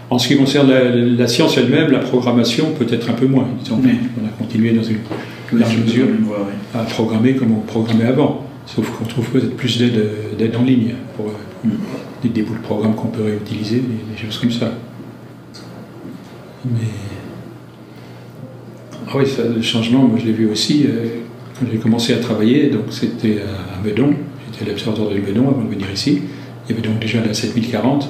En ce qui concerne la science elle-même, la programmation, peut-être un peu moins. Disons. Oui. On a continué dans une large mesure à programmer comme on programmait avant. Sauf qu'on trouve peut-être plus d'aide en ligne pour des bouts de programme qu'on peut réutiliser, des choses comme ça. Mais... Ah oui, ça, le changement, moi je l'ai vu aussi quand j'ai commencé à travailler, donc c'était à Meudon, j'étais à l'observatoire de Meudon avant de venir ici. Il y avait donc déjà la 7040,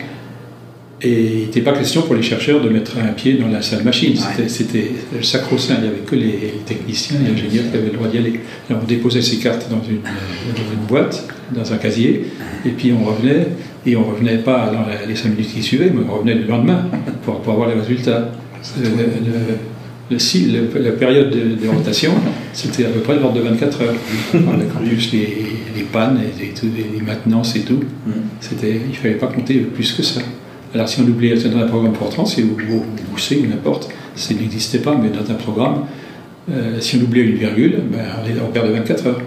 et il n'était pas question pour les chercheurs de mettre un pied dans la salle machine, c'était le sacro-saint, il n'y avait que les techniciens et ingénieurs qui avaient le droit d'y aller. Alors on déposait ces cartes dans une boîte, dans un casier, et puis on revenait, et on ne revenait pas dans les 5 minutes qui suivaient, mais on revenait le lendemain pour avoir les résultats. La période de rotation, c'était à peu près de l'ordre de 24 heures. En plus les pannes, les maintenances et tout, il ne fallait pas compter plus que ça. Alors si on oubliait dans un programme portant, c'est ou c'est ou n'importe, ça n'existait pas, mais dans un programme, si on oubliait une virgule, on perd de 24 heures.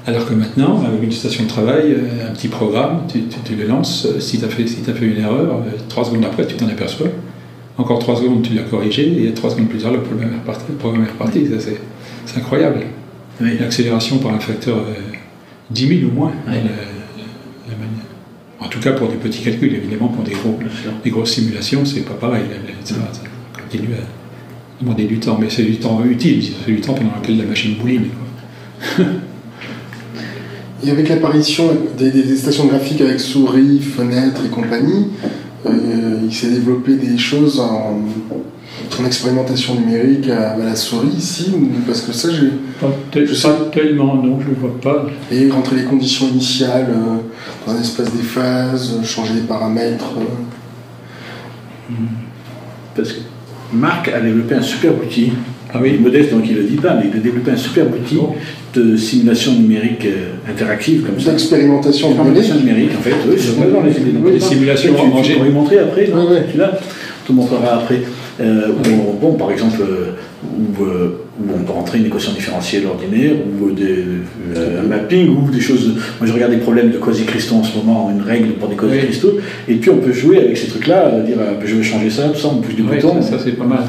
Alors que maintenant, avec une station de travail, un petit programme, tu le lances, si tu as fait une erreur, 3 secondes après, tu t'en aperçois. Encore 3 secondes, tu l'as corrigé, et 3 secondes plus tard, le programme est reparti. C'est incroyable. Oui. L'accélération par un facteur 10 000 ou moins. Oui. En tout cas, pour des petits calculs, évidemment, pour des grosses simulations, c'est pas pareil. Ça continue à demander du temps, mais c'est du temps utile, c'est du temps pendant lequel la machine bouline. Et avec l'apparition des stations graphiques avec souris, fenêtres et compagnie, il s'est développé des choses en expérimentation numérique à la souris ici, parce que ça pas tellement, non, je ne vois pas. Et rentrer les conditions initiales dans un espace des phases, changer les paramètres. Parce que Marc a développé un super outil. Ah oui, modeste, donc il ne le dit pas, mais il a développé un super outil de simulation numérique interactive comme ça. D'expérimentation numérique, en fait. Oui, c'est vraiment les simulations en manger. Tu pourrais montrer après, non? Tu l'as? On te montrera après. Par exemple, où on peut rentrer une équation différentielle ordinaire, ou un mapping, ou des choses. Moi, je regarde des problèmes de quasi-cristaux en ce moment, une règle pour des quasi-cristaux, et puis on peut jouer avec ces trucs-là, dire je vais changer ça, tout ça, on pousse du bouton. Ça c'est pas mal.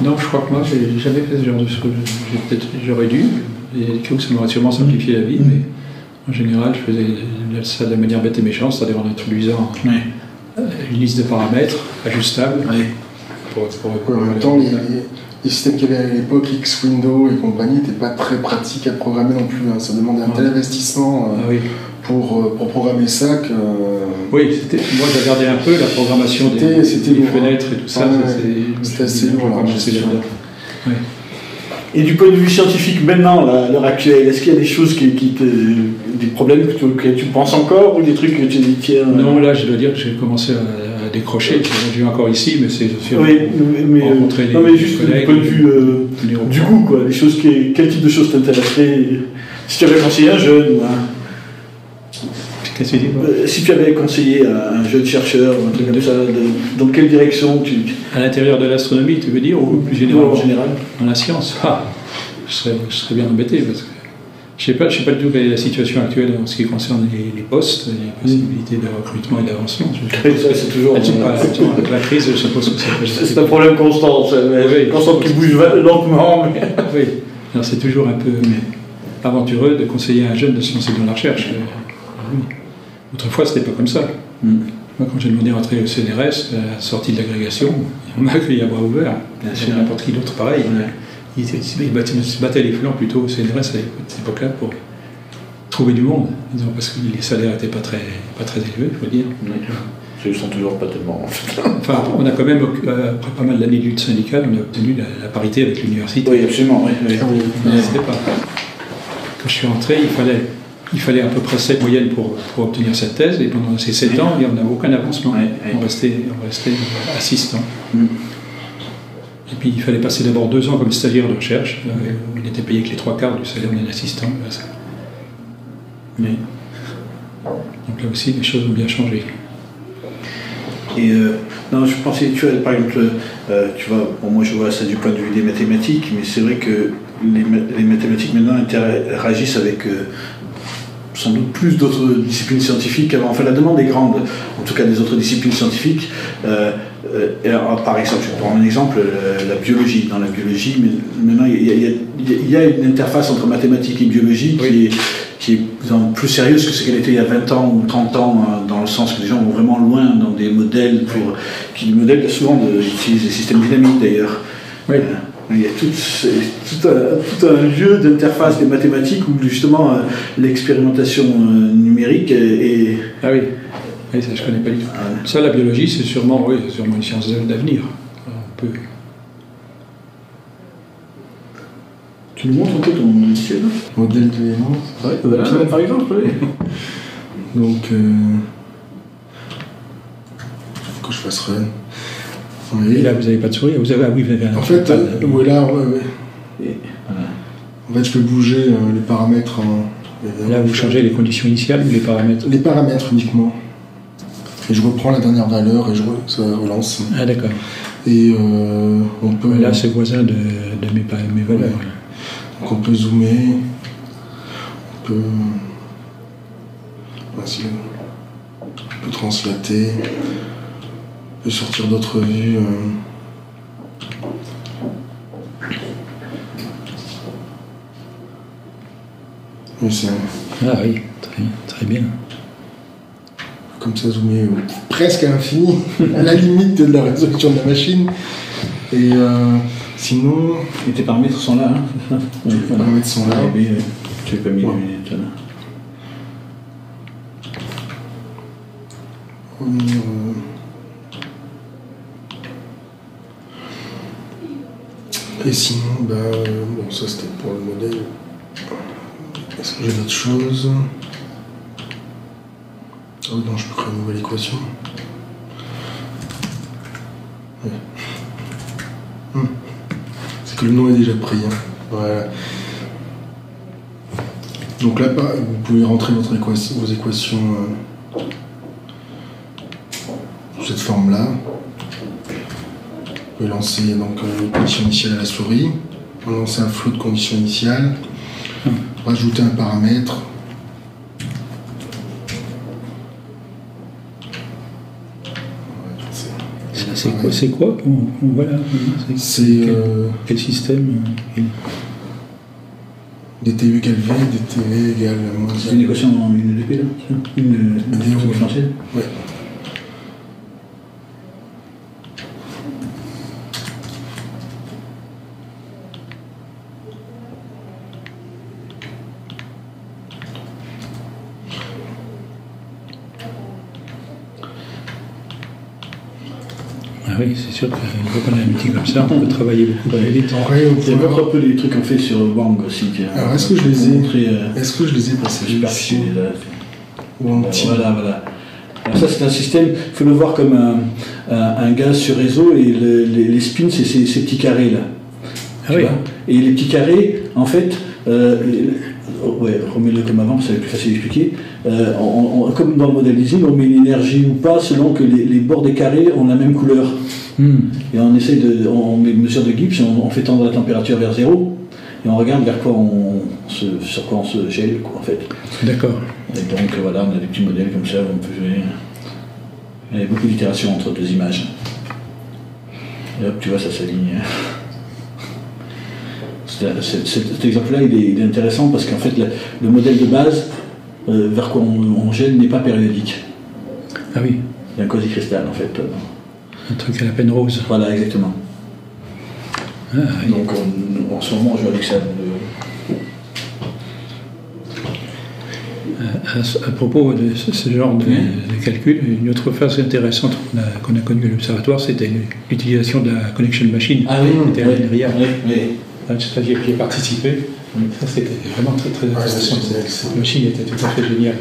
Non, je crois que moi, j'ai jamais fait ce genre de choses. J'aurais dû. Il y a des cas où ça m'aurait sûrement simplifié la vie, mais en général, je faisais ça de la manière bête et méchante, c'est-à-dire en introduisant une liste de paramètres ajustables. En même temps, les systèmes qu'il y avait à l'époque, X-Window et compagnie, n'étaient pas très pratiques à programmer non plus. Hein. Ça demandait un tel investissement pour programmer ça que... Oui, moi j'ai regardé un peu la programmation des fenêtres et tout ça. C'était assez lourd. Et du point de vue scientifique, maintenant, à l'heure actuelle, est-ce qu'il y a des choses des problèmes que tu penses encore, ou des trucs que tu dis tiens... Non, là je dois dire que j'ai commencé à décrocher. Je suis encore ici, mais c'est rencontrer les juste collègues, du point de vue du goût, quoi. Les choses quel type de choses t'intéresseraient si tu avais conseillé un jeune Qu'est-ce que tu dis, si tu avais conseillé à un jeune chercheur, un truc comme ça, dans quelle direction À l'intérieur de l'astronomie, tu veux dire, ou plus généralement en général dans la science. Je serais bien embêté, parce que je ne sais pas du tout quelle est la situation actuelle en ce qui concerne les postes, les possibilités de recrutement et d'avancement. C'est toujours... La crise, je suppose que c'est un problème constant, constant qui bouge lentement. Oui, alors c'est toujours un peu... aventureux de conseiller à un jeune de se lancer dans la recherche. Autrefois, c'était pas comme ça. Moi, quand j'ai demandé à entrer au CNRS, à la sortie de l'agrégation, on m'a accueilli à bras ouverts. Sur n'importe qui d'autre, pareil. Ils se battaient les flancs plutôt au CNRS à cette époque-là pour trouver du monde, disons, parce que les salaires n'étaient pas très élevés, il faut dire. Ils sont toujours pas tellement. Enfin, on a quand même, après pas mal d'années de lutte syndicale, on a obtenu la parité avec l'université. Oui, absolument. Oui. C'était pas. Quand je suis entré, il fallait à peu près 7 moyennes pour obtenir cette thèse, et pendant ces 7 ans, on n'a aucun avancement. On restait assistant. Et puis il fallait passer d'abord 2 ans comme stagiaire de recherche. On était payé que les 3/4 du salaire d'un assistant. Donc là aussi, les choses ont bien changé. Et non, je pensais, tu vois, par exemple, tu vois, bon, moi je vois ça du point de vue des mathématiques, mais c'est vrai que les mathématiques maintenant interagissent avec sans doute plus d'autres disciplines scientifiques qu'avant. Enfin, la demande est grande, en tout cas des autres disciplines scientifiques. Alors, par exemple, je prends un exemple, la biologie. Dans la biologie, mais maintenant il y a une interface entre mathématiques et biologie qui est plus sérieuse que ce qu'elle était il y a 20 ans ou 30 ans, dans le sens que les gens vont vraiment loin dans des modèles qui modèlent souvent utilisent des systèmes dynamiques d'ailleurs. Oui. Il y a tout un jeu d'interface des mathématiques où justement l'expérimentation numérique est... Ah oui. Oui, ça je ne connais pas du tout. Ça, la biologie, c'est sûrement une science d'avenir. On peut... Tu nous montres un peu ton logiciel là ? Modèle d'éléments. Ouais, voilà, par exemple, oui. Donc, faut que je fasse run. Oui. Et là, vous n'avez pas de souris. Vous avez un. En fait, voilà. En fait, je peux bouger les paramètres. Là, vous changez les conditions initiales ou les paramètres ? Les paramètres uniquement. Et je reprends la dernière valeur et ça relance. Ah, d'accord. Et on peut. Là, c'est voisin de mes valeurs. Ouais. Donc on peut zoomer, on peut translater, on peut sortir d'autres vues. Mais ah oui, très bien. Comme ça, zoomer presque à l'infini, à la limite de la résolution de la machine. Et sinon... Et tes paramètres sont là, hein ? Les paramètres sont là. Tu n'as pas mis les lunettes là. Et sinon, bon, ça c'était pour le modèle. Est-ce que j'ai d'autres choses ? Oh non, je peux créer une nouvelle équation. Ouais. C'est que le nom est déjà pris. Hein. Voilà. Donc là, vous pouvez rentrer vos équations sous cette forme-là. Vous pouvez lancer donc, une condition initiale à la souris, lancer un flot de conditions initiales, rajouter un paramètre. C'est quoi voilà, quel système dTu égale V, dTv égale moins. C'est une équation en une EDP là ? Une différentielle ? Ouais. Ah oui, c'est sûr qu'une fois qu'on a un outil comme ça, on peut travailler beaucoup plus vite. Il y a un peu des trucs qu'on fait sur Wang aussi. Alors, est-ce que je les ai passés ici ? Voilà. Alors ça, c'est un système, il faut le voir comme un gaz sur réseau, et les spins, c'est ces petits carrés là. Ah oui. Et les petits carrés, en fait, remets-le comme avant, c'est plus facile à expliquer. Comme dans le modèle d'usine, on met une énergie ou pas selon que les bords des carrés ont la même couleur. Et on met une mesure de Gibbs, on fait tendre la température vers 0, et on regarde vers quoi sur quoi on se gèle, quoi, en fait. D'accord. Et donc voilà, on a des petits modèles comme ça, on peut jouer. Il y a beaucoup d'itérations entre deux images. Et hop, tu vois, ça s'aligne. Cet exemple-là, il est intéressant parce qu'en fait, le modèle de base vers quoi on gène n'est pas périodique. Ah oui. Il y a un quasi-cristal, en fait. Un truc à la peine rose. Voilà, exactement. Ah, oui. Donc, en ce moment, je joue avec ça. À propos de ce genre de calcul, une autre phase intéressante qu'on a connue à l'Observatoire, c'était l'utilisation de la connection machine. Ah oui, derrière. Oui. J'y ai participé. Ça, c'était vraiment très, très intéressant. Cette machine était tout à fait géniale.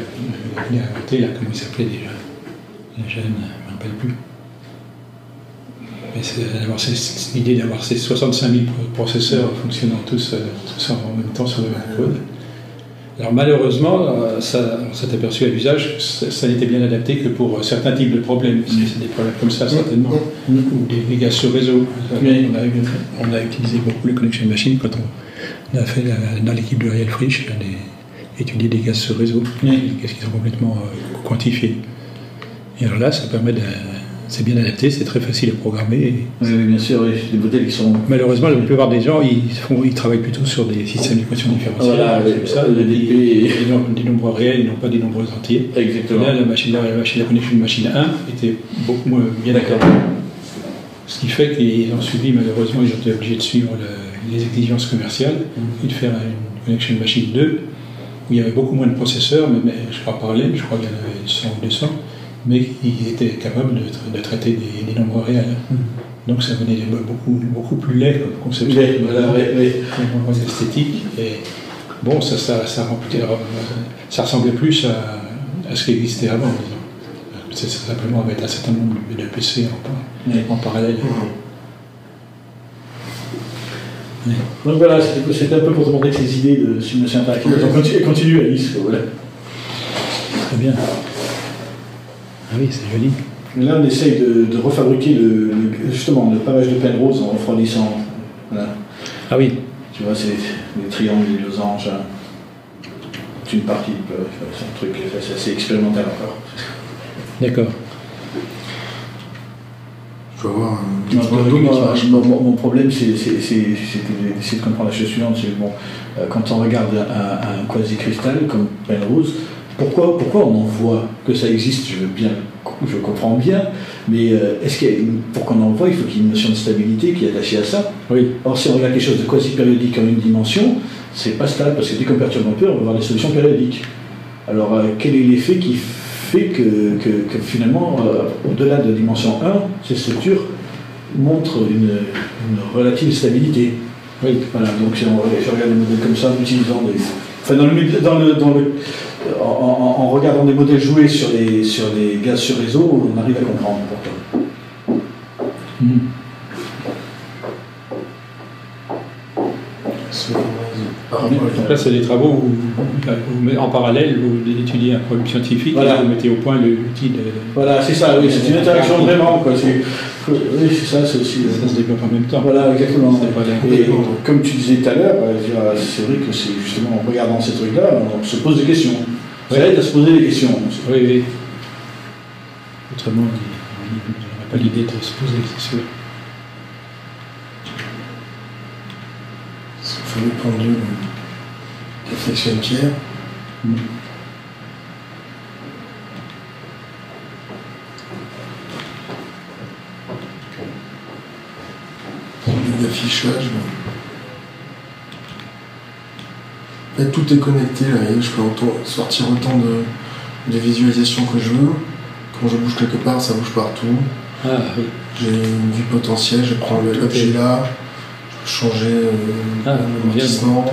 Je l'ai inventé, là, comment il s'appelait déjà. Les jeunes, je ne me rappelle plus. Mais l'idée d'avoir ces 65 000 processeurs fonctionnant tous en même temps sur le même code. Alors malheureusement, on s'est aperçu à l'usage que ça n'était bien adapté que pour certains types de problèmes. C'est des problèmes comme ça, certainement. Ou des dégâts sur réseau. On a utilisé beaucoup les connection machines quand on a fait dans l'équipe de Ariel Frisch, étudier des gaz sur réseau, qu'est-ce qui sont complètement quantifiés. Et alors là, ça permet c'est bien adapté, c'est très facile à programmer. Oui, bien sûr, les modèles qui sont... Malheureusement, la plupart des gens, ils travaillent plutôt sur des systèmes d'équation différentielle. Voilà, ça, des nombres réels, ils n'ont pas des nombres entiers. Exactement. Là, la connection machine 1 était beaucoup moins bien d'accord. Ce qui fait qu'ils ont suivi, malheureusement, ils ont été obligés de suivre les exigences commerciales et de faire une connection machine 2, où il y avait beaucoup moins de processeurs, mais je crois parallèles, je crois qu'il y en avait 100 ou 200. Mais ils étaient capables de traiter des nombres réels. Donc ça venait beaucoup plus laid comme conception, esthétique. Et bon, ça ressemblait plus à ce qui existait avant, disons. C'est simplement avec un certain nombre de PC en parallèle. Donc voilà, c'était un peu pour te montrer ces idées de simulation interactive. Continue Alice. Voilà. Très bien. Ah oui, c'est joli. Là, on essaye de refabriquer justement le pavage de Penrose en refroidissant. Voilà. Ah oui. Tu vois, c'est les triangles, les losanges. C'est une partie, c'est un truc, c'est assez expérimental encore. D'accord. Je vais voir. Mon problème, c'est d'essayer de comprendre la chose suivante. C'est bon, quand on regarde un quasi-cristal comme Penrose, pourquoi on en voit que ça existe, je comprends bien, mais pour qu'on en voit, il faut qu'il y ait une notion de stabilité qui est attachée à ça. Oui. Or, si on regarde quelque chose de quasi-périodique en une dimension, c'est pas stable, parce que dès qu'on perturbe un peu, on va avoir des solutions périodiques. Alors, quel est l'effet qui fait que finalement, au-delà de la dimension 1, ces structures montrent une relative stabilité. Oui. Voilà, donc si on regarde des modèles comme ça, en utilisant en regardant des modèles joués sur les gaz sur réseau, on arrive à comprendre pourquoi. Donc là, c'est des travaux où vous mettez en parallèle, vous étudiez un problème scientifique, voilà. Et vous mettez au point l'outil de... Voilà, c'est ça, oui, c'est une interaction vraiment, quoi. Oui, c'est ça, c'est aussi... Ça se développe en même temps. Voilà, exactement. Et comme tu disais tout à l'heure, c'est vrai que c'est justement en regardant ces trucs-là, on se pose des questions. Ça aide à se poser des questions. Oui. Autrement, on n'aurait pas l'idée de se poser, c'est sûr. Ce fameux pendule qui affectionne Pierre. D'affichage. En fait, tout est connecté là, et je peux sortir autant de visualisation que je veux. Quand je bouge quelque part, ça bouge partout. Ah, oui. J'ai une vue potentielle, je prends l'objet là, je peux changer l'amortissement.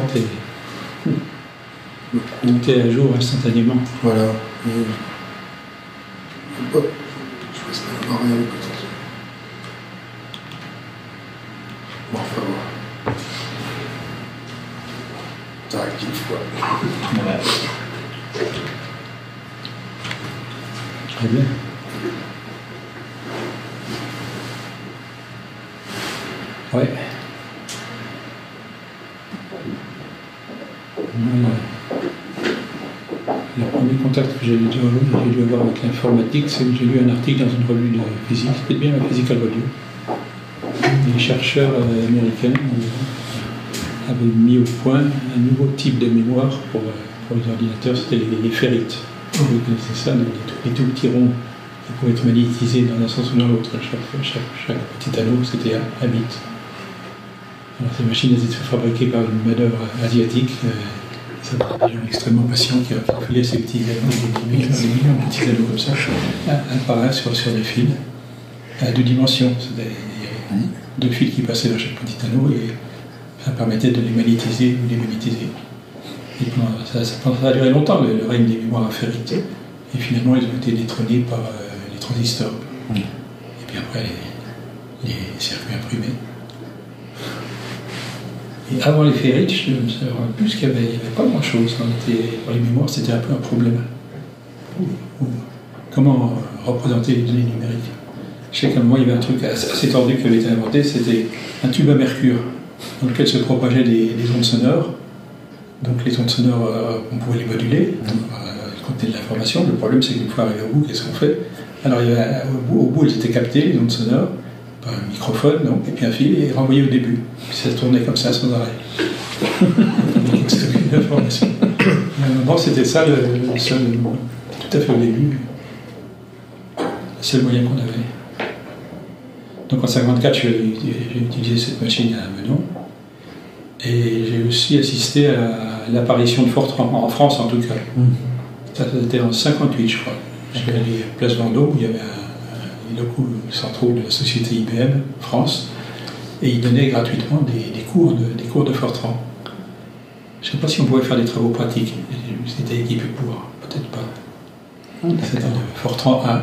Tout est à jour instantanément. Voilà. Hop, je passe pas la variable potentielle. Bon, enfin voilà. Ça active quoi. Voilà. Très bien. Ouais. Le premier contact que j'ai dû avoir avec l'informatique, c'est que j'ai lu un article dans une revue de physique, c'était bien la Physical Review. Les chercheurs américains avait mis au point un nouveau type de mémoire pour les ordinateurs, c'était les ferrites. Vous connaissez ça, les tout petits ronds qui pouvaient être magnétisés dans un sens ou dans l'autre. Chaque petit anneau, c'était un bit. Alors, ces machines elles étaient fabriquées par une manœuvre asiatique. Ça des gens extrêmement patients qui enfilaient ces petits anneaux, des millions de petits anneaux comme ça, un par un sur des fils, à 2 dimensions. C'était 2 fils qui passaient dans chaque petit anneau et ça permettait de les magnétiser ou démagnétiser. Et ça a duré longtemps, le règne des mémoires à ferrite. Et finalement, ils ont été détrônés par les transistors. Et puis après, les circuits imprimés. Et avant les ferrites, je me suis rendu plus qu'il n'y avait pas grand-chose. Pour les mémoires, c'était un peu un problème. Comment représenter les données numériques? Je sais qu'à un moment, il y avait un truc assez tordu qui avait été inventé, c'était un tube à mercure, dans lequel se propageaient des ondes sonores. Donc les ondes sonores, on pouvait les moduler, contenaient de l'information. Le problème, c'est qu'une fois arrivé au bout, qu'est-ce qu'on fait? Alors au bout, elles étaient captées, les ondes sonores, par un microphone, donc, et puis un fil, et renvoyé au début. Puis ça tournait comme ça, sans arrêt. C'était une information. Et à un moment, c'était ça, le seul, tout à fait au début, le seul moyen qu'on avait. Donc en 1954, j'ai utilisé cette machine à Meudon. Et j'ai aussi assisté à l'apparition de Fortran, en France en tout cas. Ça c'était en 1958, je crois. J'étais allé à Place Vendôme, où il y avait les locaux centraux de la société IBM France, et ils donnaient gratuitement des cours de Fortran. Je ne sais pas si on pouvait faire des travaux pratiques. C'était équipé pour, peut-être pas. C'était Fortran 1, on l'a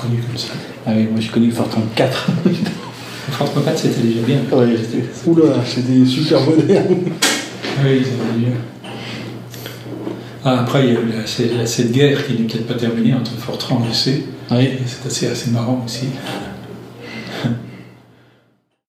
connu comme ça. Ah oui, moi j'ai connu Fortran 4. Fortran 4, c'était déjà bien. Ouais, oula, c'était super moderne. Oui, c'était bien. Après, il y a eu cette guerre qui n'est peut-être pas terminée entre Fortran et C. Oui. C'est assez marrant aussi.